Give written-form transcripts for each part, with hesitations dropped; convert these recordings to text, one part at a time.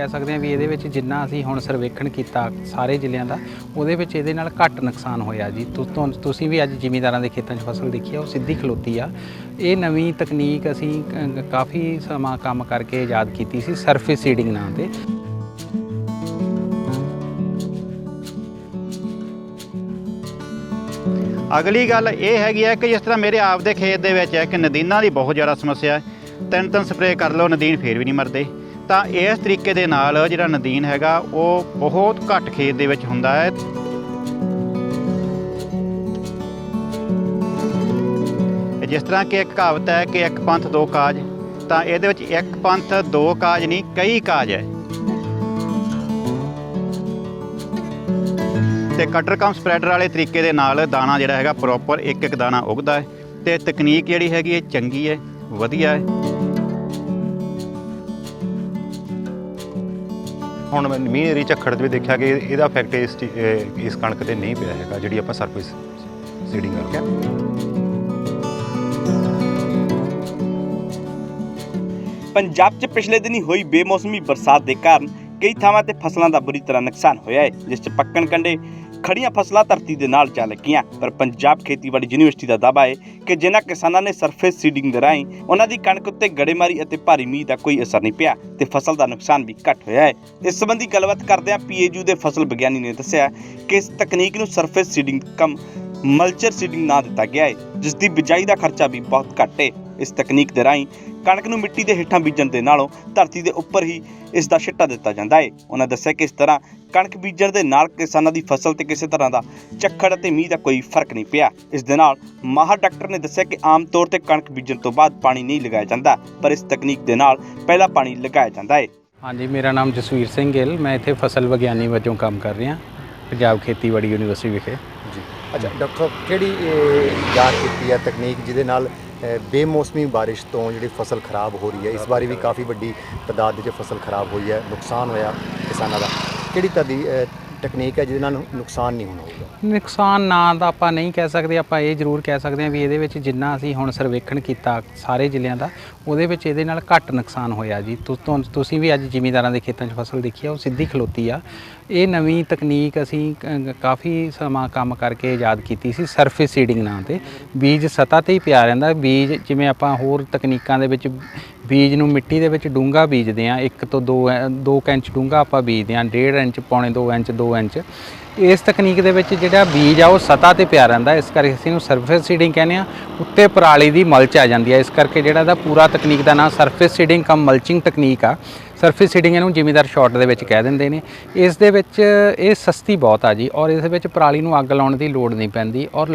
ਕਹਿ ਸਕਦੇ ਹਾਂ ਵੀ ਇਹਦੇ ਵਿੱਚ ਜਿੰਨਾ ਅਸੀਂ ਹੁਣ ਸਰਵੇਖਣ ਕੀਤਾ ਸਾਰੇ ਜ਼ਿਲ੍ਹਿਆਂ ਦਾ, ਉਹਦੇ ਵਿੱਚ ਇਹਦੇ ਨਾਲ ਘੱਟ ਨੁਕਸਾਨ ਹੋਇਆ ਜੀ। ਤੁਸੀਂ ਵੀ ਅੱਜ ਜ਼ਿਮੀਂਦਾਰਾਂ ਦੇ ਖੇਤਾਂ 'ਚ ਫਸਲ ਦੇਖੀ ਆ, ਉਹ ਸਿੱਧੀ ਖਲੋਤੀ ਆ। ਇਹ ਨਵੀਂ ਤਕਨੀਕ ਅਸੀਂ ਕਾਫੀ ਸਮਾਂ ਕੰਮ ਕਰਕੇ ਇਜਾਦ ਕੀਤੀ ਸੀ, ਸਰਫੇਸ ਸੀਡਿੰਗ ਨਾਂ 'ਤੇ। ਅਗਲੀ ਗੱਲ ਇਹ ਹੈਗੀ ਹੈ ਕਿ ਜਿਸ ਤਰ੍ਹਾਂ ਮੇਰੇ ਆਪ ਦੇ ਖੇਤ ਦੇ ਵਿੱਚ ਹੈ ਕਿ ਨਦੀਨਾਂ ਦੀ ਬਹੁਤ ਜ਼ਿਆਦਾ ਸਮੱਸਿਆ ਹੈ। 3 ਸਪਰੇਅ ਕਰ ਲਓ, ਨਦੀਨ ਫਿਰ ਵੀ ਨਹੀਂ ਮਰਦੇ। ਤਾਂ ਇਸ ਤਰੀਕੇ ਦੇ ਨਾਲ ਜਿਹੜਾ ਨਦੀਨ ਹੈਗਾ ਉਹ ਬਹੁਤ ਘੱਟ ਖੇਤ ਦੇ ਵਿੱਚ ਹੁੰਦਾ ਹੈ। ਜਿਸ ਤਰ੍ਹਾਂ ਕਿ ਇੱਕ ਕਹਾਵਤ ਹੈ ਕਿ ਇੱਕ ਪੰਥ ਦੋ ਕਾਜ, ਤਾਂ ਇਹਦੇ ਵਿੱਚ ਇੱਕ ਪੰਥ ਦੋ ਕਾਜ ਨਹੀਂ, ਕਈ ਕਾਜ ਹੈ। ਤੇ ਕਟਰ ਕਮ ਸਪਰੈਡਰ ਵਾਲੇ ਤਰੀਕੇ ਦੇ ਨਾਲ ਦਾਣਾ ਜਿਹੜਾ ਹੈਗਾ ਪ੍ਰੋਪਰ ਇੱਕ ਇੱਕ ਦਾਣਾ ਉਗਦਾ ਹੈ। ਤੇ ਤਕਨੀਕ ਜਿਹੜੀ ਹੈਗੀ ਇਹ ਚੰਗੀ ਹੈ, ਵਧੀਆ ਹੈ। ਹੁਣ ਮੈਂ ਮੀਂਹ ਹਨੇਰੀ ਝੱਖੜ ਵੀ ਦੇਖਿਆ ਕਿ ਇਹਦਾ ਇਫੈਕਟ ਇਸ ਕਣਕ ਤੇ ਨਹੀਂ ਪਿਆ ਹੈਗਾ, ਜਿਹੜੀ ਆਪਾਂ ਸਰਫੇਸ ਸੀਡਿੰਗ ਕਰਕੇ। ਪੰਜਾਬ 'ਚ ਪਿਛਲੇ ਦਿਨੀ ਹੋਈ ਬੇਮੌਸਮੀ ਬਰਸਾਤ ਦੇ ਕਾਰਨ ਕਈ ਥਾਵਾਂ ਤੇ ਫਸਲਾਂ ਦਾ ਬੁਰੀ ਤਰ੍ਹਾਂ ਨੁਕਸਾਨ ਹੋਇਆ ਹੈ, ਜਿਸ 'ਚ ਪੱਕਣ ਕੰਢੇ ਖੜੀਆਂ ਫਸਲਾਂ ਧਰਤੀ ਦੇ ਨਾਲ ਜਾ ਲੱਗੀਆਂ। ਪਰ ਪੰਜਾਬ ਖੇਤੀਬਾੜੀ ਯੂਨੀਵਰਸਿਟੀ ਦਾ ਦਾਅਵਾ ਹੈ ਕਿ ਜਿਨ੍ਹਾਂ ਕਿਸਾਨਾਂ ਨੇ ਸਰਫੇਸ ਸੀਡਿੰਗ ਦੇ ਰਾਹੀਂ ਉਹਨਾਂ ਦੀ ਕਣਕ ਉੱਤੇ ਗੜੇਮਾਰੀ ਅਤੇ ਭਾਰੀ ਮੀਂਹ ਦਾ ਕੋਈ ਅਸਰ ਨਹੀਂ ਪਿਆ ਤੇ ਫਸਲ ਦਾ ਨੁਕਸਾਨ ਵੀ ਘੱਟ ਹੋਇਆ ਹੈ। ਇਸ ਸੰਬੰਧੀ ਗੱਲਬਾਤ ਕਰਦਿਆਂ PAU ਦੇ ਫਸਲ ਵਿਗਿਆਨੀ ਨੇ ਦੱਸਿਆ ਕਿ ਇਸ ਤਕਨੀਕ ਨੂੰ ਸਰਫੇਸ ਸੀਡਿੰਗ ਕਮ ਮਲਚਰ ਸੀਡਿੰਗ ਨਾਂ ਦਿੱਤਾ ਗਿਆ ਹੈ, ਜਿਸ ਦੀ ਬਿਜਾਈ ਦਾ ਖਰਚਾ ਵੀ ਬਹੁਤ ਘੱਟ ਹੈ। ਇਸ ਤਕਨੀਕ ਦੇ ਰਾਹੀਂ ਕਣਕ ਨੂੰ ਮਿੱਟੀ ਦੇ ਹੇਠਾਂ ਬੀਜਣ ਦੇ ਨਾਲੋਂ ਧਰਤੀ ਦੇ ਉੱਪਰ ਹੀ ਇਸ ਦਾ ਛਿੱਟਾ ਦਿੱਤਾ ਜਾਂਦਾ ਹੈ। ਉਹਨਾਂ ਦੱਸਿਆ ਕਿ ਇਸ ਤਰ੍ਹਾਂ ਕਣਕ ਬੀਜਣ ਦੇ ਨਾਲ ਕਿਸਾਨਾਂ ਦੀ ਫਸਲ ਤੇ ਕਿਸੇ ਤਰ੍ਹਾਂ ਦਾ ਝੱਖੜ ਅਤੇ ਮੀਂਹ ਦਾ ਕੋਈ ਫਰਕ ਨਹੀਂ ਪਿਆ। ਇਸ ਦੇ ਨਾਲ ਮਾਹਰ ਡਾਕਟਰ ਨੇ ਦੱਸਿਆ ਕਿ ਆਮ ਤੌਰ ਤੇ ਕਣਕ ਬੀਜਣ ਤੋਂ ਬਾਅਦ ਪਾਣੀ ਨਹੀਂ ਲਗਾਇਆ ਜਾਂਦਾ, ਪਰ ਇਸ ਤਕਨੀਕ ਦੇ ਨਾਲ ਪਹਿਲਾਂ ਪਾਣੀ ਲਗਾਇਆ ਜਾਂਦਾ ਹੈ। ਹਾਂਜੀ, ਮੇਰਾ ਨਾਮ ਜਸਵੀਰ ਸਿੰਘ ਗਿੱਲ, ਮੈਂ ਇੱਥੇ ਫਸਲ ਵਿਗਿਆਨੀ ਵਜੋਂ ਕੰਮ ਕਰ ਰਿਹਾ ਪੰਜਾਬ ਖੇਤੀਬਾੜੀ ਯੂਨੀਵਰਸਿਟੀ ਵਿਖੇ ਜੀ। ਅੱਛਾ ਡਾਕਟਰ ਸਾਹਿਬ, ਕਿਹੜੀ ਜਾਂਚ ਕੀਤੀ ਹੈ ਤਕਨੀਕ ਜਿਹਦੇ ਨਾਲ ਬੇਮੌਸਮੀ ਬਾਰਿਸ਼ ਤੋਂ ਜਿਹੜੀ ਫਸਲ ਖਰਾਬ ਹੋ ਰਹੀ ਹੈ, ਇਸ ਵਾਰੀ ਵੀ ਕਾਫੀ ਵੱਡੀ ਤਾਦਾਦ ਵਿੱਚ ਫਸਲ ਖਰਾਬ ਹੋਈ ਹੈ, ਨੁਕਸਾਨ ਹੋਇਆ ਕਿਸਾਨਾਂ ਦਾ, ਕਿਹੜੀ ਤਕਨੀਕ ਹੈ ਜਿਹਦੇ ਨਾਲ ਨੁਕਸਾਨ ਨਹੀਂ ਹੋਣਾ? ਨੁਕਸਾਨ ਨਾ ਤਾਂ ਆਪਾਂ ਨਹੀਂ ਕਹਿ ਸਕਦੇ, ਆਪਾਂ ਇਹ ਜ਼ਰੂਰ ਕਹਿ ਸਕਦੇ ਹਾਂ ਵੀ ਇਹਦੇ ਵਿੱਚ ਜਿੰਨਾ ਅਸੀਂ ਹੁਣ ਸਰਵੇਖਣ ਕੀਤਾ ਸਾਰੇ ਜ਼ਿਲ੍ਹਿਆਂ ਦਾ, ਉਹਦੇ ਵਿੱਚ ਇਹਦੇ ਨਾਲ ਘੱਟ ਨੁਕਸਾਨ ਹੋਇਆ ਜੀ। ਤੁਸੀਂ ਵੀ ਅੱਜ ਜ਼ਿਮੀਂਦਾਰਾਂ ਦੇ ਖੇਤਾਂ 'ਚ ਫਸਲ ਦੇਖੀ ਆ, ਉਹ ਸਿੱਧੀ ਖਲੋਤੀ ਆ। ਇਹ ਨਵੀਂ ਤਕਨੀਕ ਅਸੀਂ ਕਾਫੀ ਸਮਾਂ ਕੰਮ ਕਰਕੇ ਇਜਾਦ ਕੀਤੀ ਸੀ, ਸਰਫੇਸ ਸੀਡਿੰਗ ਨਾਂ 'ਤੇ। ਬੀਜ ਸਤ੍ਹਾ 'ਤੇ ਹੀ ਪਿਆ ਰਹਿੰਦਾ। ਬੀਜ ਜਿਵੇਂ ਆਪਾਂ ਹੋਰ ਤਕਨੀਕਾਂ ਦੇ ਵਿੱਚ ਬੀਜ ਨੂੰ ਮਿੱਟੀ ਦੇ ਵਿੱਚ ਡੂੰਘਾ ਬੀਜਦੇ ਹਾਂ, 1 ਤੋਂ 2 ਇੰਚ ਡੂੰਘਾ ਆਪਾਂ ਬੀਜਦੇ ਹਾਂ, 1.5 ਇੰਚ, ਪੌਣੇ 2 ਇੰਚ, 2 ਇੰਚ। ਇਸ ਤਕਨੀਕ ਦੇ ਵਿੱਚ ਜਿਹੜਾ ਬੀਜ ਆ ਉਹ ਸਤ੍ਹਾ 'ਤੇ ਪਿਆ ਰਹਿੰਦਾ, ਇਸ ਕਰਕੇ ਅਸੀਂ ਨੂੰ ਸਰਫੇਸ ਸੀਡਿੰਗ ਕਹਿੰਦੇ ਹਾਂ। ਉੱਤੇ ਪਰਾਲੀ ਦੀ ਮਲਚ ਆ ਜਾਂਦੀ ਹੈ, ਇਸ ਕਰਕੇ ਜਿਹੜਾ ਇਹਦਾ ਪੂਰਾ ਤਕਨੀਕ ਦਾ ਨਾਮ ਸਰਫੇਸ ਸੀਡਿੰਗ ਕਮ ਮਲਚਿੰਗ ਤਕਨੀਕ ਆ। ਸਰਫੇਸ ਸੀਡਿੰਗ ਇਹਨੂੰ ਜ਼ਿਮੀਂਦਾਰ ਸ਼ਾਰਟ ਦੇ ਵਿੱਚ ਕਹਿ ਦਿੰਦੇ ਨੇ। ਇਸ ਦੇ ਵਿੱਚ ਇਹ ਸਸਤੀ ਬਹੁਤ ਆ ਜੀ, ਔਰ ਇਸ ਵਿੱਚ ਪਰਾਲੀ ਨੂੰ ਅੱਗ ਲਾਉਣ ਦੀ ਲੋੜ ਨਹੀਂ ਪੈਂਦੀ, ਔਰ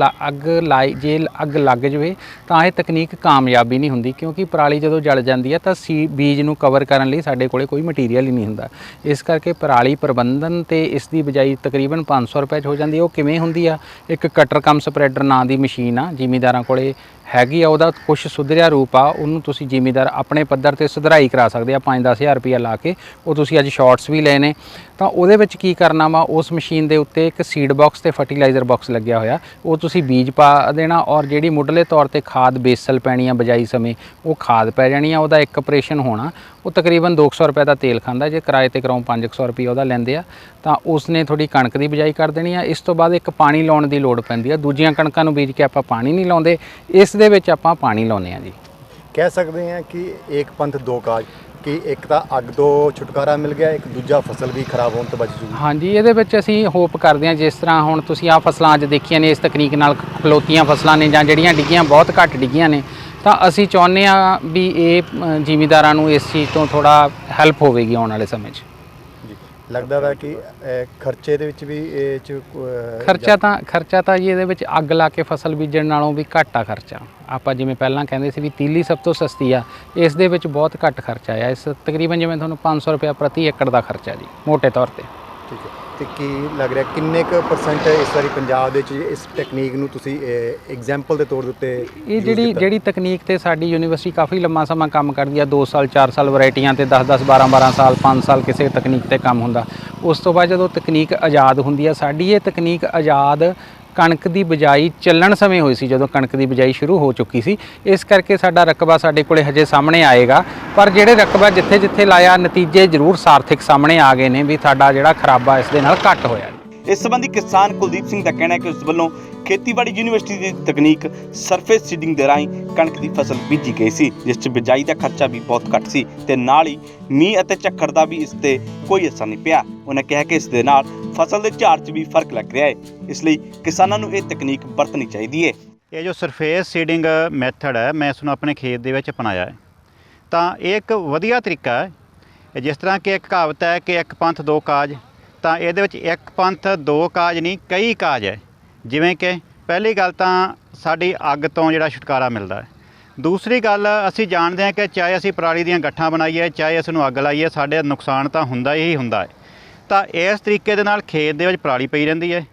ਜੇ ਅੱਗ ਲੱਗ ਜਾਵੇ ਤਾਂ ਇਹ ਤਕਨੀਕ ਕਾਮਯਾਬੀ ਨਹੀਂ ਹੁੰਦੀ, ਕਿਉਂਕਿ ਪਰਾਲੀ ਜਦੋਂ ਜਲ ਜਾਂਦੀ ਹੈ ਤਾਂ ਬੀਜ ਨੂੰ ਕਵਰ ਕਰਨ ਲਈ ਸਾਡੇ ਕੋਲੇ ਕੋਈ ਮਟੀਰੀਅਲ ਹੀ ਨਹੀਂ ਹੁੰਦਾ। ਇਸ ਕਰਕੇ ਪਰਾਲੀ ਪ੍ਰਬੰਧਨ ਤੇ ਇਸ ਦੀ ਬਿਜਾਈ ਤਕਰੀਬਨ 500 ਰੁਪਏ 'ਚ ਹੋ ਜਾਂਦੀ ਹੈ। ਉਹ ਕਿਵੇਂ ਹੁੰਦੀ ਆ? ਇੱਕ ਕਟਰ ਕਮ ਸਪਰੈਡਰ ਨਾਂ ਦੀ ਮਸ਼ੀਨ ਆ, ਜ਼ਿਮੀਂਦਾਰਾਂ ਕੋਲੇ ਹੈਗੀ ਆ। ਉਹਦਾ ਕੁਛ ਸੁਧਰਿਆ ਰੂਪ ਆ, ਉਹਨੂੰ ਤੁਸੀਂ ਜ਼ਿਮੀਂਦਾਰ ਆਪਣੇ ਪੱਧਰ 'ਤੇ ਸੁਧਰਾਈ ਕਰਾ ਸਕਦੇ ਆ 5-10 ਹਜ਼ਾਰ ਰੁਪਈਆ ਲਾ ਕੇ। ਉਹ ਤੁਸੀਂ ਅੱਜ ਸ਼ਾਰਟਸ ਵੀ ਲਏ ਨੇ। ਤਾਂ ਉਹਦੇ ਵਿੱਚ ਕੀ ਕਰਨਾ ਵਾ, ਉਸ ਮਸ਼ੀਨ ਦੇ ਉੱਤੇ ਇੱਕ ਸੀਡ ਬਾਕਸ ਤੇ ਫਰਟੀਲਾਈਜ਼ਰ ਬਾਕਸ ਲੱਗਿਆ ਹੋਇਆ, ਉਹ ਤੁਸੀਂ ਬੀਜ ਪਾ ਦੇਣਾ, ਔਰ ਜਿਹੜੀ ਮੁੱਢਲੇ ਤੌਰ ਤੇ ਖਾਦ ਬੇਸਲ ਪੈਣੀ ਆ ਬਿਜਾਈ ਸਮੇਂ, ਉਹ ਖਾਦ ਪੈ ਜਾਣੀ ਆ। ਉਹਦਾ ਇੱਕ ਆਪਰੇਸ਼ਨ ਹੋਣਾ, ਉਹ ਤਕਰੀਬਨ 200 ਰੁਪਏ ਦਾ ਤੇਲ ਖਾਂਦਾ। ਜੇ ਕਿਰਾਏ ਤੇ ਕਰਾਉਂ 500 ਰੁਪਏ ਉਹਦਾ ਲੈਂਦੇ ਆ, ਤਾਂ ਉਸਨੇ ਤੁਹਾਡੀ ਕਣਕ ਦੀ ਬਿਜਾਈ ਕਰ ਦੇਣੀ ਆ। ਇਸ ਤੋਂ ਬਾਅਦ ਇੱਕ ਪਾਣੀ ਲਾਉਣ ਦੀ ਲੋੜ ਪੈਂਦੀ ਆ। ਦੂਜੀਆਂ ਕਣਕਾਂ ਨੂੰ ਬੀਜ ਕੇ ਆਪਾਂ ਪਾਣੀ ਨਹੀਂ ਲਾਉਂਦੇ, ਇਸ ਦੇ ਵਿੱਚ ਆਪਾਂ ਪਾਣੀ ਲਾਉਂਦੇ ਆ ਜੀ। ਕਹਿ ਸਕਦੇ ਹਾਂ ਕਿ ਇੱਕ ਪੰਥ ਦੋ ਕਾਜ, ਕਿ ਇੱਕ ਤਾਂ ਅੱਗ ਤੋਂ ਛੁਟਕਾਰਾ ਮਿਲ ਗਿਆ, ਇੱਕ ਦੂਜਾ ਫਸਲ ਵੀ ਖਰਾਬ ਹੋਣ ਤੋਂ ਬਚ ਜੂਗੀ। ਹਾਂਜੀ, ਇਹਦੇ ਵਿੱਚ ਅਸੀਂ ਹੋਪ ਕਰਦੇ ਹਾਂ, ਜਿਸ ਤਰ੍ਹਾਂ ਹੁਣ ਤੁਸੀਂ ਆਹ ਫਸਲਾਂ ਅੱਜ ਦੇਖੀਆਂ ਨੇ, ਇਸ ਤਕਨੀਕ ਨਾਲ ਖਲੋਤੀਆਂ ਫਸਲਾਂ ਨੇ ਜਾਂ ਜਿਹੜੀਆਂ ਡਿੱਗੀਆਂ ਬਹੁਤ ਘੱਟ ਡਿੱਗੀਆਂ ਨੇ, ਤਾਂ ਅਸੀਂ ਚਾਹੁੰਦੇ ਹਾਂ ਵੀ ਇਹ ਜ਼ਿਮੀਂਦਾਰਾਂ ਨੂੰ ਇਸ ਚੀਜ਼ ਤੋਂ ਥੋੜ੍ਹਾ ਹੈਲਪ ਹੋਵੇਗੀ ਆਉਣ ਵਾਲੇ ਸਮੇਂ 'ਚ। ਲੱਗਦਾ ਵਾ ਕਿ ਖਰਚੇ ਦੇ ਵਿੱਚ ਵੀ ਇਹ 'ਚ ਖਰਚਾ ਤਾਂ ਜੀ ਇਹਦੇ ਵਿੱਚ ਅੱਗ ਲਾ ਕੇ ਫਸਲ ਬੀਜਣ ਨਾਲੋਂ ਵੀ ਘੱਟ ਆ ਖਰਚਾ। ਆਪਾਂ ਜਿਵੇਂ ਪਹਿਲਾਂ ਕਹਿੰਦੇ ਸੀ ਵੀ ਤੀਲੀ ਸਭ ਤੋਂ ਸਸਤੀ ਆ, ਇਸ ਦੇ ਵਿੱਚ ਬਹੁਤ ਘੱਟ ਖਰਚਾ ਆ। ਇਸ ਤਕਰੀਬਨ ਜਿਵੇਂ ਤੁਹਾਨੂੰ 500 ਰੁਪਏ ਪ੍ਰਤੀ ਏਕੜ ਦਾ ਖਰਚਾ ਜੀ, ਮੋਟੇ ਤੌਰ 'ਤੇ। ਠੀਕ ਹੈ, ਤੇ ਕੀ ਲੱਗ ਰਿਹਾ ਕਿੰਨੇ ਕੁ % ਇਸ ਵਾਰੀ ਪੰਜਾਬ ਦੇ ਵਿੱਚ ਇਸ ਟੈਕਨੀਕ ਨੂੰ ਤੁਸੀਂ ਐਗਜ਼ਾਮਪਲ ਦੇ ਤੌਰ ਦੇ ਉੱਤੇ? ਇਹ ਜਿਹੜੀ ਤਕਨੀਕ ਤੇ ਸਾਡੀ ਯੂਨੀਵਰਸਿਟੀ ਕਾਫੀ ਲੰਮਾ ਸਮਾਂ ਕੰਮ ਕਰਦੀ ਆ, 2 ਸਾਲ 4 ਸਾਲ ਵੈਰਾਈਟੀਆਂ ਤੇ 10-10 12-12 ਸਾਲ 5 ਸਾਲ ਕਿਸੇ ਤਕਨੀਕ ਤੇ ਕੰਮ ਹੁੰਦਾ। ਉਸ ਤੋਂ ਬਾਅਦ ਜਦੋਂ ਤਕਨੀਕ ਆਜ਼ਾਦ ਹੁੰਦੀ ਆ, ਸਾਡੀ ਇਹ ਤਕਨੀਕ ਆਜ਼ਾਦ ਕਣਕ ਦੀ ਬਿਜਾਈ ਚੱਲਣ ਸਮੇਂ ਹੋਈ ਸੀ, ਜਦੋਂ ਕਣਕ ਦੀ ਬਿਜਾਈ ਸ਼ੁਰੂ ਹੋ ਚੁੱਕੀ ਸੀ। ਇਸ ਕਰਕੇ ਸਾਡਾ ਰਕਬਾ ਸਾਡੇ ਕੋਲੇ ਹਜੇ ਸਾਹਮਣੇ ਆਏਗਾ, ਪਰ ਜਿਹੜੇ ਰਕਬਾ ਜਿੱਥੇ ਜਿੱਥੇ ਲਾਇਆ ਨਤੀਜੇ ਜ਼ਰੂਰ ਸਾਰਥਕ ਸਾਹਮਣੇ ਆ ਗਏ ਨੇ ਵੀ ਸਾਡਾ ਜਿਹੜਾ ਖਰਾਬਾ ਇਸ ਦੇ ਨਾਲ ਘੱਟ ਹੋਇਆ। ਇਸ ਸੰਬੰਧੀ ਕਿਸਾਨ ਕੁਲਦੀਪ ਸਿੰਘ ਦਾ ਕਹਿਣਾ ਹੈ ਕਿ ਉਸ ਵੱਲੋਂ ਖੇਤੀਬਾੜੀ ਯੂਨੀਵਰਸਿਟੀ ਦੀ ਤਕਨੀਕ ਸਰਫੇਸ ਸੀਡਿੰਗ ਦੇ ਰਾਹੀਂ ਕਣਕ ਦੀ ਫਸਲ ਬੀਜੀ ਗਈ ਸੀ, ਜਿਸ 'ਚ ਬਿਜਾਈ ਦਾ ਖਰਚਾ ਵੀ ਬਹੁਤ ਘੱਟ ਸੀ ਤੇ ਨਾਲ ਹੀ ਮੀਂਹ ਅਤੇ ਝੱਖੜ ਦਾ ਵੀ ਇਸ ਤੇ ਕੋਈ ਅਸਰ ਨਹੀਂ ਪਿਆ। ਉਹਨਾਂ ਕਿਹਾ ਕਿ ਇਸ ਦੇ ਨਾਲ ਫਸਲ ਦੇ ਝਾੜ 'ਚ ਵੀ ਫਰਕ ਲੱਗ ਰਿਹਾ ਹੈ, ਇਸ ਲਈ ਕਿਸਾਨਾਂ ਨੂੰ ਇਹ ਤਕਨੀਕ ਵਰਤਣੀ ਚਾਹੀਦੀ ਹੈ। ਇਹ ਜੋ ਸਰਫੇਸ ਸੀਡਿੰਗ ਮੈਥਡ ਹੈ, ਮੈਂ ਇਸ ਨੂੰ ਆਪਣੇ ਖੇਤ ਦੇ ਵਿੱਚ ਅਪਣਾਇਆ ਹੈ, ਤਾਂ ਇਹ ਇੱਕ ਵਧੀਆ ਤਰੀਕਾ ਹੈ। ਜਿਸ ਤਰ੍ਹਾਂ ਕਿ ਇੱਕ ਕਹਾਵਤ ਹੈ ਕਿ ਇੱਕ ਪੰਥ ਦੋ ਕਾਜ, ਤਾਂ ਇਹਦੇ ਵਿੱਚ ਇੱਕ ਪੰਥ ਦੋ ਕਾਜ ਨਹੀਂ, ਕਈ ਕਾਜ ਹੈ। ਜਿਵੇਂ ਕਿ ਪਹਿਲੀ ਗੱਲ ਤਾਂ ਸਾਡੀ ਅੱਗ ਤੋਂ ਜਿਹੜਾ ਛੁਟਕਾਰਾ ਮਿਲਦਾ ਹੈ। ਦੂਸਰੀ ਗੱਲ, ਅਸੀਂ ਜਾਣਦੇ ਹਾਂ ਕਿ ਚਾਹੇ ਅਸੀਂ ਪਰਾਲੀ ਦੀਆਂ ਗੱਠਾਂ ਬਣਾਈਏ, ਚਾਹੇ ਇਸ ਨੂੰ ਅੱਗ ਲਾਈਏ, ਸਾਡੇ ਨੁਕਸਾਨ ਤਾਂ ਹੁੰਦਾ ਹੀ ਹੁੰਦਾ ਹੈ। ਤਾਂ ਇਸ ਤਰੀਕੇ ਦੇ ਨਾਲ ਖੇਤ ਦੇ ਵਿੱਚ ਪਰਾਲੀ ਪਈ ਰਹਿੰਦੀ ਹੈ,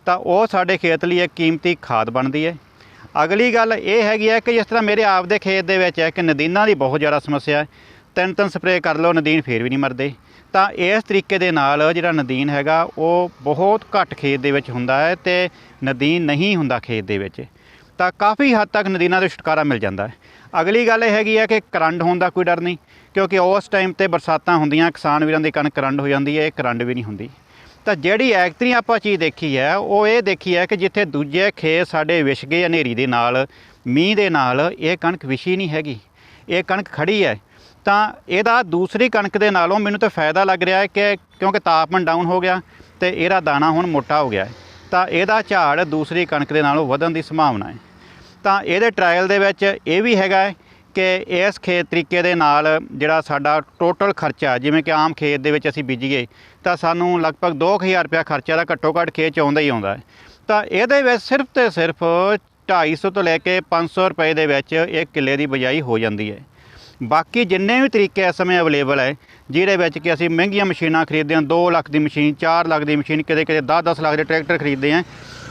ਤਾਂ ਉਹ ਸਾਡੇ ਖੇਤ ਲਈ ਇੱਕ ਕੀਮਤੀ ਖਾਦ ਬਣਦੀ ਹੈ। ਅਗਲੀ ਗੱਲ ਇਹ ਹੈਗੀ ਹੈ ਕਿ ਜਿਸ ਤਰ੍ਹਾਂ ਮੇਰੇ ਆਪ ਦੇ ਖੇਤ ਦੇ ਵਿੱਚ ਹੈ ਕਿ ਨਦੀਨਾਂ ਦੀ ਬਹੁਤ ਜ਼ਿਆਦਾ ਸਮੱਸਿਆ ਹੈ, 3 ਸਪਰੇਅ ਕਰ ਲਓ ਨਦੀਨ ਫੇਰ ਵੀ ਨਹੀਂ ਮਰਦੇ। ਤਾਂ ਇਸ ਤਰੀਕੇ ਦੇ ਨਾਲ ਜਿਹੜਾ ਨਦੀਨ ਹੈਗਾ ਉਹ ਬਹੁਤ ਘੱਟ ਖੇਤ ਦੇ ਵਿੱਚ ਹੁੰਦਾ ਹੈ ਤੇ ਨਦੀਨ ਨਹੀਂ ਹੁੰਦਾ ਖੇਤ ਦੇ ਵਿੱਚ, ਤਾਂ ਕਾਫੀ ਹੱਦ ਤੱਕ ਨਦੀਨਾਂ ਤੋਂ ਛੁਟਕਾਰਾ ਮਿਲ ਜਾਂਦਾ ਹੈ। ਅਗਲੀ ਗੱਲ ਇਹ ਹੈਗੀ ਹੈ ਕਿ ਕਰੰਟ ਹੋਣ ਦਾ ਕੋਈ ਡਰ ਨਹੀਂ, ਕਿਉਂਕਿ ਉਸ ਟਾਈਮ ਤੇ ਬਰਸਾਤਾਂ ਹੁੰਦੀਆਂ, ਕਿਸਾਨ ਵੀਰਾਂ ਦੀ ਕਣਕ ਕਰੰਟ ਹੋ ਜਾਂਦੀ ਹੈ, ਇਹ ਕਰੰਟ ਵੀ ਨਹੀਂ ਹੁੰਦੀ। ਤਾਂ ਜਿਹੜੀ ਐਕਤਰੀ ਆਪਾਂ ਚੀਜ਼ ਦੇਖੀ ਹੈ ਉਹ ਇਹ ਦੇਖੀ ਹੈ ਕਿ ਜਿੱਥੇ ਦੂਜੇ ਖੇਤ ਸਾਡੇ ਵਿਛ ਗਏ ਹਨੇਰੀ ਦੇ ਨਾਲ, ਮੀਂਹ ਦੇ ਨਾਲ, ਇਹ ਕਣਕ ਵਿਛੀ ਨਹੀਂ ਹੈਗੀ, ਇਹ ਕਣਕ ਖੜੀ ਹੈ। ਤਾਂ ਇਹਦਾ ਦੂਸਰੀ ਕਣਕ ਦੇ ਨਾਲੋਂ ਮੈਨੂੰ ਤਾਂ ਫਾਇਦਾ ਲੱਗ ਰਿਹਾ ਹੈ ਕਿ ਕਿਉਂਕਿ ਤਾਪਮਾਨ ਡਾਊਨ ਹੋ ਗਿਆ ਤੇ ਇਹਦਾ ਦਾਣਾ ਹੁਣ ਮੋਟਾ ਹੋ ਗਿਆ ਹੈ, ਤਾਂ ਇਹਦਾ ਝਾੜ ਦੂਸਰੀ ਕਣਕ ਦੇ ਨਾਲੋਂ ਵਧਣ ਦੀ ਸੰਭਾਵਨਾ ਹੈ। ਤਾਂ ਇਹਦੇ ਟਰਾਇਲ ਦੇ ਵਿੱਚ ਇਹ ਵੀ ਹੈਗਾ ਹੈ ਕਿ ਇਸ ਖੇਤ ਤਰੀਕੇ ਦੇ ਨਾਲ ਜਿਹੜਾ ਸਾਡਾ ਟੋਟਲ ਖਰਚਾ, ਜਿਵੇਂ ਕਿ ਆਮ ਖੇਤ ਦੇ ਵਿੱਚ ਅਸੀਂ ਬੀਜੀਏ ਤਾਂ ਸਾਨੂੰ ਲਗਭਗ 2000 ਰੁਪਇਆ ਖਰਚਾ ਦਾ ਘੱਟੋ ਘੱਟ ਖੇਤ 'ਚ ਆਉਂਦਾ ਹੀ ਆਉਂਦਾ ਹੈ। ਤਾਂ ਇਹਦੇ ਵਿੱਚ ਸਿਰਫ ਤੇ ਸਿਰਫ 250 ਤੋਂ ਲੈ ਕੇ 500 ਰੁਪਏ ਦੇ ਵਿੱਚ ਇੱਕ ਕਿੱਲੇ ਦੀ ਬਿਜਾਈ ਹੋ ਜਾਂਦੀ ਹੈ। ਬਾਕੀ ਜਿੰਨੇ ਵੀ ਤਰੀਕੇ ਇਸ ਸਮੇਂ ਅਵੇਲੇਬਲ ਹੈ, ਜਿਹਦੇ ਵਿੱਚ ਕਿ ਅਸੀਂ ਮਹਿੰਗੀਆਂ ਮਸ਼ੀਨਾਂ ਖਰੀਦਦੇ ਹਾਂ, 2 ਲੱਖ ਦੀ ਮਸ਼ੀਨ, 4 ਲੱਖ ਦੀ ਮਸ਼ੀਨ, ਕਿਤੇ 10-10 ਲੱਖ ਦੇ ਟਰੈਕਟਰ ਖਰੀਦਦੇ ਹਾਂ।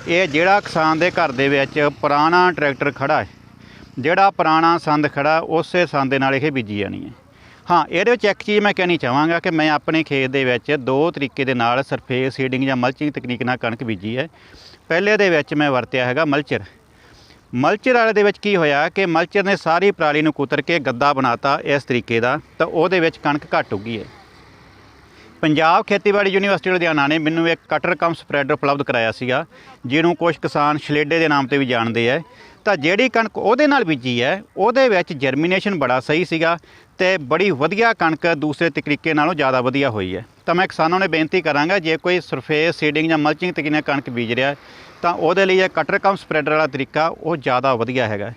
ਇਹ ਜਿਹੜਾ ਕਿਸਾਨ ਦੇ ਘਰ ਦੇ ਵਿੱਚ ਪੁਰਾਣਾ ਟਰੈਕਟਰ ਖੜਾ ਹੈ, ਜਿਹੜਾ ਪੁਰਾਣਾ ਸੰਦ ਖੜਾ, ਉਸੇ ਸੰਦ ਦੇ ਨਾਲ ਇਹ ਬੀਜੀ ਜਾਣੀ ਹੈ। ਹਾਂ, ਇਹਦੇ ਵਿੱਚ ਇੱਕ ਚੀਜ਼ ਮੈਂ ਕਹਿਣੀ ਚਾਹਾਂਗਾ ਕਿ ਮੈਂ ਆਪਣੇ ਖੇਤ ਦੇ ਵਿੱਚ 2 ਤਰੀਕੇ ਦੇ ਨਾਲ ਸਰਫੇਸ ਸੀਡਿੰਗ ਜਾਂ ਮਲਚਿੰਗ ਤਕਨੀਕ ਨਾਲ ਕਣਕ ਬੀਜੀ ਹੈ। ਪਹਿਲੇ ਦੇ ਵਿੱਚ ਮੈਂ ਵਰਤਿਆ ਹੈਗਾ ਮਲਚਰ ਵਾਲੇ ਦੇ ਵਿੱਚ ਕੀ ਹੋਇਆ ਕਿ ਮਲਚਰ ਨੇ ਸਾਰੀ ਪਰਾਲੀ ਨੂੰ ਕੁਤਰ ਕੇ ਗੱਦਾ ਬਣਾਤਾ ਇਸ ਤਰੀਕੇ ਦਾ, ਤਾਂ ਉਹਦੇ ਵਿੱਚ ਕਣਕ ਘੱਟ ਉੱਗੀ ਹੈ। ਪੰਜਾਬ ਖੇਤੀਬਾੜੀ ਯੂਨੀਵਰਸਿਟੀ ਲੁਧਿਆਣਾ ਨੇ ਮੈਨੂੰ ਇੱਕ ਕਟਰ ਕਮ ਸਪਰੈਡਰ ਉਪਲਬਧ ਕਰਾਇਆ ਸੀਗਾ, ਜਿਹਨੂੰ ਕੁਝ ਕਿਸਾਨ ਛਲੇਡੇ ਦੇ ਨਾਮ ਤੇ ਵੀ ਜਾਣਦੇ ਹੈ। ਤਾਂ ਜਿਹੜੀ ਕਣਕ ਉਹਦੇ ਨਾਲ ਬੀਜੀ ਹੈ, ਉਹਦੇ ਵਿੱਚ ਜਰਮੀਨੇਸ਼ਨ ਬੜਾ ਸਹੀ ਸੀਗਾ ਤੇ ਬੜੀ ਵਧੀਆ ਕਣਕ ਦੂਸਰੇ ਤਰੀਕੇ ਨਾਲੋਂ ਜ਼ਿਆਦਾ ਵਧੀਆ ਹੋਈ ਹੈ। ਤਾਂ ਮੈਂ ਕਿਸਾਨਾਂ ਨੂੰ ਬੇਨਤੀ ਕਰਾਂਗਾ, ਜੇ ਕੋਈ ਸਰਫੇਸ ਸੀਡਿੰਗ ਜਾਂ ਮਲਚਿੰਗ ਤਕਨੀਕ ਨਾਲ ਕਣਕ ਬੀਜ ਰਿਹਾ ਤਾਂ ਉਹਦੇ ਲਈ ਇਹ ਕਟਰ ਕਮ ਸਪਰੈਡਰ ਵਾਲਾ ਤਰੀਕਾ ਉਹ ਜ਼ਿਆਦਾ ਵਧੀਆ ਹੈਗਾ।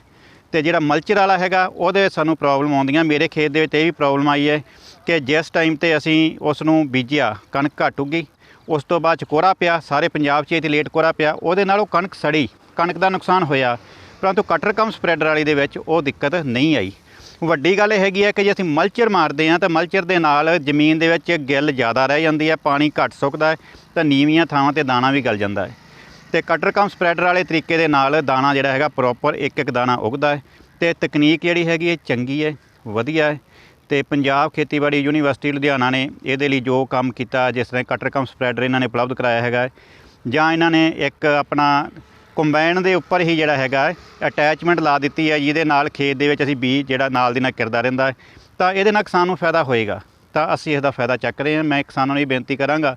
ਤੇ ਜਿਹੜਾ ਮਲਚਰ ਵਾਲਾ ਹੈਗਾ ਉਹਦੇ ਵਿੱਚ ਸਾਨੂੰ ਪ੍ਰੋਬਲਮ ਆਉਂਦੀਆਂ। ਮੇਰੇ ਖੇਤ ਦੇ ਵਿੱਚ ਇਹ ਵੀ ਪ੍ਰੋਬਲਮ ਆਈ ਹੈ ਕਿ ਜਿਸ ਟਾਈਮ ਤੇ ਅਸੀਂ ਉਸ ਨੂੰ ਬੀਜਿਆ ਕਣਕ ਘੱਟ ਉੱਗੀ, ਉਸ ਤੋਂ ਬਾਅਦ 'ਚ ਕੋਰਾ ਪਿਆ, ਸਾਰੇ ਪੰਜਾਬ 'ਚ ਇਹ ਲੇਟ ਕੋਰਾ ਪਿਆ, ਉਹਦੇ ਨਾਲ ਉਹ ਕਣਕ ਸੜੀ, ਕਣਕ ਦਾ ਨੁਕਸਾਨ ਹੋਇਆ। ਪਰੰਤੂ ਕਟਰ ਕਮ ਸਪਰੈਡਰ ਵਾਲੀ ਦੇ ਵਿੱਚ ਉਹ ਦਿੱਕਤ ਨਹੀਂ ਆਈ। ਵੱਡੀ ਗੱਲ ਇਹ ਹੈਗੀ ਹੈ ਕਿ ਜੇ ਅਸੀਂ ਮਲਚਰ ਮਾਰਦੇ ਹਾਂ ਤਾਂ ਮਲਚਰ ਦੇ ਨਾਲ ਜ਼ਮੀਨ ਦੇ ਵਿੱਚ ਗਿੱਲ ਜ਼ਿਆਦਾ ਰਹਿ ਜਾਂਦੀ ਹੈ, ਪਾਣੀ ਘੱਟ ਸੁੱਕਦਾ ਹੈ, ਤਾਂ ਨੀਵੀਆਂ ਥਾਵਾਂ 'ਤੇ ਦਾਣਾ ਵੀ ਗਲ ਜਾਂਦਾ ਹੈ। ਤੇ ਕਟਰ ਕਮ ਸਪਰੈਡਰ ਵਾਲੇ ਤਰੀਕੇ ਦੇ ਨਾਲ ਦਾਣਾ ਜਿਹੜਾ ਹੈਗਾ ਪ੍ਰੋਪਰ ਇੱਕ ਦਾਣਾ ਉੱਗਦਾ ਹੈ। ਤੇ ਤਕਨੀਕ ਜਿਹੜੀ ਹੈਗੀ ਇਹ ਚੰਗੀ ਹੈ, ਵਧੀਆ ਹੈ। ਤੇ ਪੰਜਾਬ ਖੇਤੀਬਾੜੀ ਯੂਨੀਵਰਸਿਟੀ ਲੁਧਿਆਣਾ ਨੇ ਇਹਦੇ ਲਈ ਜੋ ਕੰਮ ਕੀਤਾ, ਜਿਸ ਤਰ੍ਹਾਂ ਕਟਰ ਕਮ ਸਪਰੈਡਰ ਇਹਨਾਂ ਨੇ ਉਪਲਬਧ ਕਰਾਇਆ ਹੈਗਾ, ਜਾਂ ਇਹਨਾਂ ਨੇ ਇੱਕ ਆਪਣਾ ਕੰਬਾਈਨ ਦੇ ਉੱਪਰ ਹੀ ਜਿਹੜਾ ਹੈਗਾ ਅਟੈਚਮੈਂਟ ਲਾ ਦਿੱਤੀ ਹੈ, ਜਿਹਦੇ ਨਾਲ ਖੇਤ ਦੇ ਵਿੱਚ ਅਸੀਂ ਬੀਜ ਜਿਹੜਾ ਨਾਲ ਦੀ ਨਾਲ ਕਿਰਦਾ ਰਹਿੰਦਾ ਹੈ, ਤਾਂ ਇਹਦੇ ਨਾਲ ਕਿਸਾਨ ਨੂੰ ਫਾਇਦਾ ਹੋਏਗਾ। ਤਾਂ ਅਸੀਂ ਇਸ ਦਾ ਫਾਇਦਾ ਚੱਕ ਰਹੇ ਹਾਂ। ਮੈਂ ਕਿਸਾਨਾਂ ਨੂੰ ਇਹ ਬੇਨਤੀ ਕਰਾਂਗਾ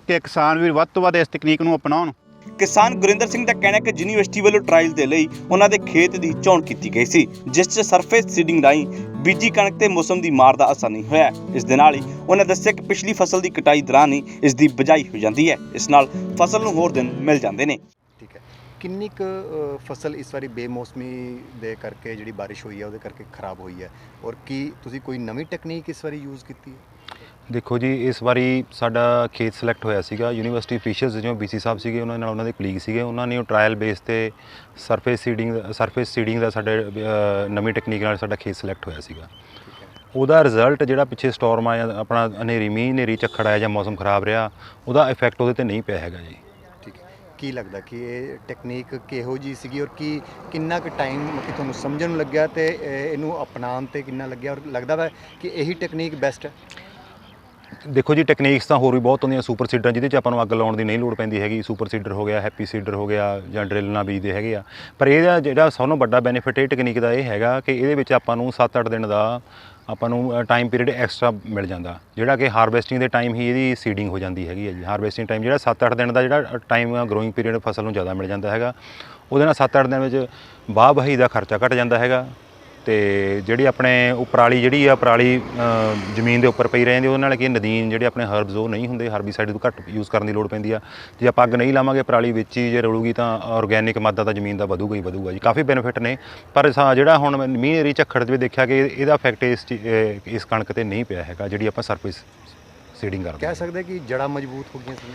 ਕਿ ਕਿਸਾਨ ਵੀ ਵੱਧ ਤੋਂ ਵੱਧ ਇਸ ਤਕਨੀਕ ਨੂੰ ਅਪਣਾਉਣ। ਕਿਸਾਨ ਗੁਰਿੰਦਰ ਸਿੰਘ ਦਾ ਕਹਿਣਾ ਹੈ ਕਿ ਯੂਨੀਵਰਸਿਟੀ ਵੱਲੋਂ ਟਰਾਇਲ ਦੇ ਲਈ ਉਹਨਾਂ ਦੇ ਖੇਤ ਦੀ ਚੋਣ ਕੀਤੀ ਗਈ ਸੀ, ਜਿਸ 'ਚ ਸਰਫੇਸ ਸੀਡਿੰਗ ਰਾਹੀਂ ਬੀਜੀ ਕਣਕ ਤੇ ਮੌਸਮ ਦੀ ਮਾਰ ਦਾ ਅਸਰ ਨਹੀਂ ਹੋਇਆ। ਇਸ ਦੇ ਨਾਲ ਹੀ ਉਹਨਾਂ ਦੱਸਿਆ ਕਿ ਪਿਛਲੀ ਫਸਲ ਦੀ ਕਟਾਈ ਦੌਰਾਨ ਹੀ ਇਸ ਦੀ ਬਿਜਾਈ ਹੋ ਜਾਂਦੀ ਹੈ। ਇਸ ਨਾਲ ਫਸਲ ਨੂੰ ਹੋਰ ਦਿਨ ਮਿਲ ਜਾਂਦੇ ਨੇ। ਠੀਕ ਹੈ, ਕਿੰਨੀ ਕੁ ਫਸਲ ਇਸ ਵਾਰੀ ਬੇਮੌਸਮੀ ਦੇ ਕਰਕੇ ਜਿਹੜੀ ਬਾਰਿਸ਼ ਹੋਈ ਹੈ ਉਹਦੇ ਕਰਕੇ ਖਰਾਬ ਹੋਈ ਹੈ, ਔਰ ਕੀ ਤੁਸੀਂ ਕੋਈ ਨਵੀਂ ਟੈਕਨੀਕ ਇਸ ਵਾਰੀ ਯੂਜ਼ ਕੀਤੀ ਹੈ? ਦੇਖੋ ਜੀ, ਇਸ ਵਾਰੀ ਸਾਡਾ ਖੇਤ ਸਿਲੈਕਟ ਹੋਇਆ ਸੀਗਾ ਯੂਨੀਵਰਸਿਟੀ ਅਫੀਸ਼ੀਅਲਸ ਜੋ BC ਸਾਹਿਬ ਸੀਗੇ, ਉਹਨਾਂ ਨਾਲ ਉਹਨਾਂ ਦੇ ਕਲੀਗ ਸੀਗੇ, ਉਹਨਾਂ ਨੇ ਉਹ ਟਰਾਇਲ ਬੇਸ ਤੇ ਸਰਫੇਸ ਸੀਡਿੰਗ ਦਾ ਸਾਡੇ ਨਵੀਂ ਟੈਕਨੀਕ ਨਾਲ ਸਾਡਾ ਖੇਤ ਸਿਲੈਕਟ ਹੋਇਆ ਸੀਗਾ। ਉਹਦਾ ਰਿਜ਼ਲਟ ਜਿਹੜਾ ਪਿੱਛੇ ਸਟੋਰਮ ਆਇਆ, ਆਪਣਾ ਹਨੇਰੀ ਝੱਖੜ ਆਇਆ ਜਾਂ ਮੌਸਮ ਖਰਾਬ ਰਿਹਾ, ਉਹਦਾ ਇਫੈਕਟ ਉਹਦੇ ਤੇ ਨਹੀਂ ਪਿਆ ਹੈਗਾ ਜੀ। ਠੀਕ ਹੈ, ਕੀ ਲੱਗਦਾ ਕਿ ਇਹ ਟੈਕਨੀਕ ਕਿਹੋ ਜਿਹੀ ਸੀਗੀ, ਔਰ ਕਿੰਨਾ ਕੁ ਟਾਈਮ ਕਿ ਤੁਹਾਨੂੰ ਸਮਝਣ ਨੂੰ ਲੱਗਿਆ ਤੇ ਇਹਨੂੰ ਅਪਣਾਉਣ ਤੇ ਕਿੰਨਾ ਲੱਗਿਆ, ਔਰ ਲੱਗਦਾ ਵਾ ਕਿ ਇਹੀ ਟੈਕਨੀਕ ਬੈਸਟ ਹੈ? ਦੇਖੋ ਜੀ, ਟੈਕਨੀਕਸ ਤਾਂ ਹੋਰ ਵੀ ਬਹੁਤ ਹੁੰਦੀਆਂ ਸੁਪਰ ਸੀਡਰ, ਜਿਹਦੇ 'ਚ ਆਪਾਂ ਨੂੰ ਅੱਗ ਲਾਉਣ ਦੀ ਨਹੀਂ ਲੋੜ ਪੈਂਦੀ ਹੈਗੀ। ਸੁਪਰ ਸੀਡਰ ਹੋ ਗਿਆ, ਹੈਪੀ ਸੀਡਰ ਹੋ ਗਿਆ, ਜਾਂ ਡਰਿਲ ਨਾਲ ਬੀਜਦੇ ਹੈਗੇ ਆ। ਪਰ ਇਹਦਾ ਜਿਹੜਾ ਸਭ ਤੋਂ ਵੱਡਾ ਬੈਨੀਫਿਟ ਇਹ ਟੈਕਨੀਕ ਦਾ ਇਹ ਹੈਗਾ ਕਿ ਇਹਦੇ ਵਿੱਚ ਆਪਾਂ ਨੂੰ 7-8 ਦਿਨ ਦਾ ਆਪਾਂ ਨੂੰ ਟਾਈਮ ਪੀਰੀਅਡ ਐਕਸਟਰਾ ਮਿਲ ਜਾਂਦਾ, ਜਿਹੜਾ ਕਿ ਹਾਰਵੈਸਟਿੰਗ ਦੇ ਟਾਈਮ ਹੀ ਇਹਦੀ ਸੀਡਿੰਗ ਹੋ ਜਾਂਦੀ ਹੈਗੀ ਹੈ ਜੀ। ਹਾਰਵੈਸਟਿੰਗ ਟਾਈਮ ਜਿਹੜਾ 7-8 ਦਿਨ ਦਾ ਜਿਹੜਾ ਟਾਈਮ ਗਰੋਇੰਗ ਪੀਰੀਅਡ ਫਸਲ ਨੂੰ ਜ਼ਿਆਦਾ ਮਿਲ ਜਾਂਦਾ ਹੈਗਾ। ਉਹਦੇ ਨਾਲ 7-8 ਦਿਨ ਵਿੱਚ ਵਾਹ ਵਹੀ ਦਾ ਖਰਚਾ ਘੱਟ ਜਾਂਦਾ ਹੈਗਾ। ਤੇ ਜਿਹੜੀ ਆਪਣੇ ਪਰਾਲੀ ਜਿਹੜੀ ਆ, ਪਰਾਲੀ ਜ਼ਮੀਨ ਦੇ ਉੱਪਰ ਪਈ ਰਹਿੰਦੀ, ਉਹਦੇ ਨਾਲ ਕਿ ਨਦੀਨ ਜਿਹੜੇ ਆਪਣੇ ਹਰਬਸ ਉਹ ਨਹੀਂ ਹੁੰਦੇ, ਹਰਬੀਸਾਈਡ ਤੋਂ ਘੱਟ ਯੂਜ਼ ਕਰਨ ਦੀ ਲੋੜ ਪੈਂਦੀ ਆ। ਜੇ ਆਪਾਂ ਅੱਗ ਨਹੀਂ ਲਾਵਾਂਗੇ ਪਰਾਲੀ ਵਿੱਚ ਹੀ ਜੇ ਰਲੂਗੀ ਤਾਂ ਆਰਗੈਨਿਕ ਮਾਦਾ ਤਾਂ ਜ਼ਮੀਨ ਦਾ ਵਧੂਗਾ ਹੀ ਵਧੂਗਾ ਜੀ। ਕਾਫੀ ਬੈਨੀਫਿਟ ਨੇ। ਪਰ ਜਿਹੜਾ ਹੁਣ ਮੀਂਹ ਹਨੇਰੀ ਝੱਖੜ ਦੇ ਵਿੱਚ ਦੇਖਿਆ ਕਿ ਇਹਦਾ ਇਫੈਕਟ ਇਸ ਕਣਕ ਤੇ ਨਹੀਂ ਪਿਆ ਹੈਗਾ, ਜਿਹੜੀ ਆਪਾਂ ਸਰਫੇਸ ਸੀਡਿੰਗ ਕਰਦੇ ਕਹਿ ਸਕਦੇ ਕਿ ਜੜ੍ਹਾਂ ਮਜ਼ਬੂਤ ਹੋ ਗਈਆਂ ਸੀ।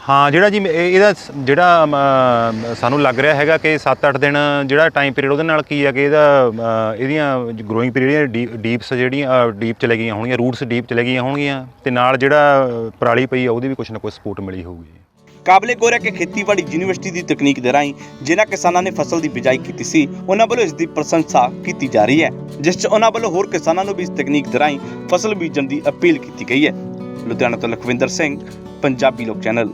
ਹਾਂ, ਜਿਹੜਾ ਜੀ ਇਹਦਾ ਜਿਹੜਾ ਸਾਨੂੰ ਲੱਗ ਰਿਹਾ ਹੈਗਾ ਕਿ 7-8 ਦਿਨ ਜਿਹੜਾ ਟਾਈਮ ਪੀਰੀਅਡ, ਉਹਦੇ ਨਾਲ ਕੀ ਹੈ ਕਿ ਇਹਦੀਆਂ ਗਰੋਇੰਗ ਪੀਰੀਅਡ ਡੀਪਸ ਜਿਹੜੀਆਂ ਡੀਪ ਚਲੇ ਗਈਆਂ ਹੋਣਗੀਆਂ, ਰੂਟਸ ਡੀਪ ਚਲੇ ਗਈਆਂ ਹੋਣਗੀਆਂ, ਤੇ ਨਾਲ ਜਿਹੜਾ ਪਰਾਲੀ ਪਈ ਆ ਉਹਦੀ ਵੀ ਕੁਛ ਨਾ ਕੁਛ ਸਪੋਰਟ ਮਿਲੀ ਹੋਊਗੀ। ਕਾਬਲੇ ਗੌਰ ਹੈ ਕਿ ਖੇਤੀਬਾੜੀ ਯੂਨੀਵਰਸਿਟੀ ਦੀ ਤਕਨੀਕ ਦੇ ਰਾਹੀਂ ਜਿਨ੍ਹਾਂ ਕਿਸਾਨਾਂ ਨੇ ਫਸਲ ਦੀ ਬਿਜਾਈ ਕੀਤੀ ਸੀ, ਉਹਨਾਂ ਵੱਲੋਂ ਇਸ ਦੀ ਪ੍ਰਸ਼ੰਸਾ ਕੀਤੀ ਜਾ ਰਹੀ ਹੈ, ਜਿਸ 'ਚ ਉਹਨਾਂ ਵੱਲੋਂ ਹੋਰ ਕਿਸਾਨਾਂ ਨੂੰ ਵੀ ਇਸ ਤਕਨੀਕ ਦੇ ਰਾਹੀਂ ਫਸਲ ਬੀਜਣ ਦੀ ਅਪੀਲ ਕੀਤੀ ਗਈ ਹੈ। ਲੁਧਿਆਣਾ ਤੋਂ ਲਖਵਿੰਦਰ ਸਿੰਘ, ਪੰਜਾਬੀ ਲੋਕ ਚੈਨਲ।